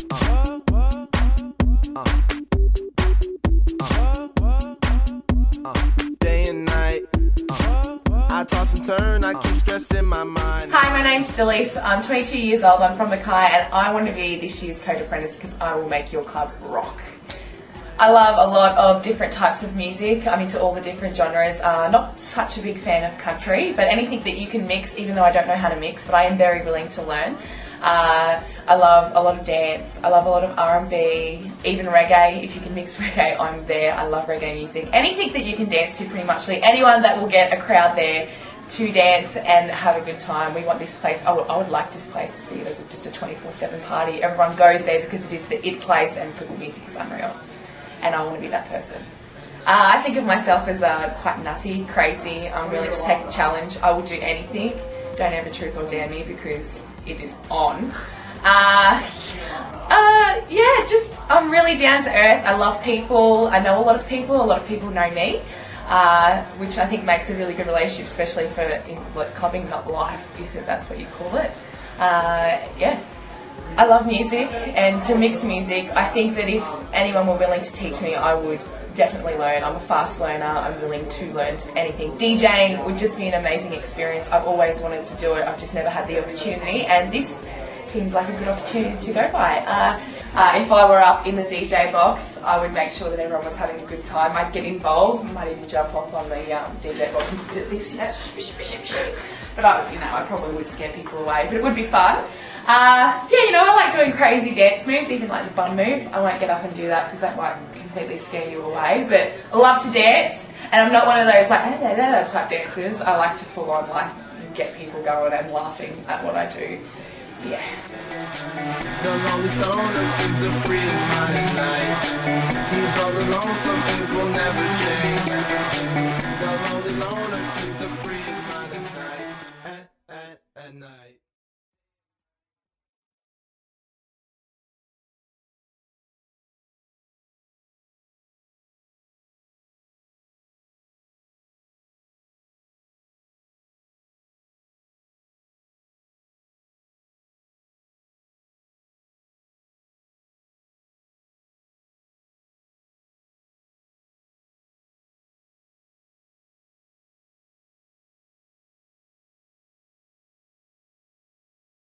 Day and night. I toss and turn, I keep stressing my mind. Hi, my name's Delise. I'm 22 years old, I'm from Mackay, and I want to be this year's Code Apprentice because I will make your club rock. I love a lot of different types of music. I'm into all the different genres. Not such a big fan of country, but anything that you can mix, even though I don't know how to mix, but I am very willing to learn. I love a lot of dance, I love a lot of R&B, even reggae. If you can mix reggae, I'm there. I love reggae music. Anything that you can dance to, pretty much. Anyone that will get a crowd there to dance and have a good time. We want this place, I would like this place to see it as just a 24/7 party. Everyone goes there because it is the it place and because the music is unreal. And I want to be that person. I think of myself as quite nutty, crazy. I'm willing to take a challenge. I will do anything. Don't ever truth or dare me because it is on. Yeah, just I'm really down to earth. I love people. I know a lot of people. A lot of people know me, which I think makes a really good relationship, especially for clubbing, not life, if that's what you call it. Yeah. I love music, and to mix music, I think that if anyone were willing to teach me, I would definitely learn. I'm a fast learner, I'm willing to learn anything. DJing would just be an amazing experience. I've always wanted to do it, I've just never had the opportunity, and this seems like a good opportunity to go by. If I were up in the DJ box, I would make sure that everyone was having a good time. I'd get involved, I might even jump off on the DJ box and do a bit of this, but I probably would scare people away, but it would be fun. Yeah, I like doing crazy dance moves, even like the bum move. I won't get up and do that because that might completely scare you away, but I love to dance, and I'm not one of those like type dancers. I like to full on get people going and laughing at what I do. Yeah. The longest owner seems to free his mind at night. He's all alone, some things will never change.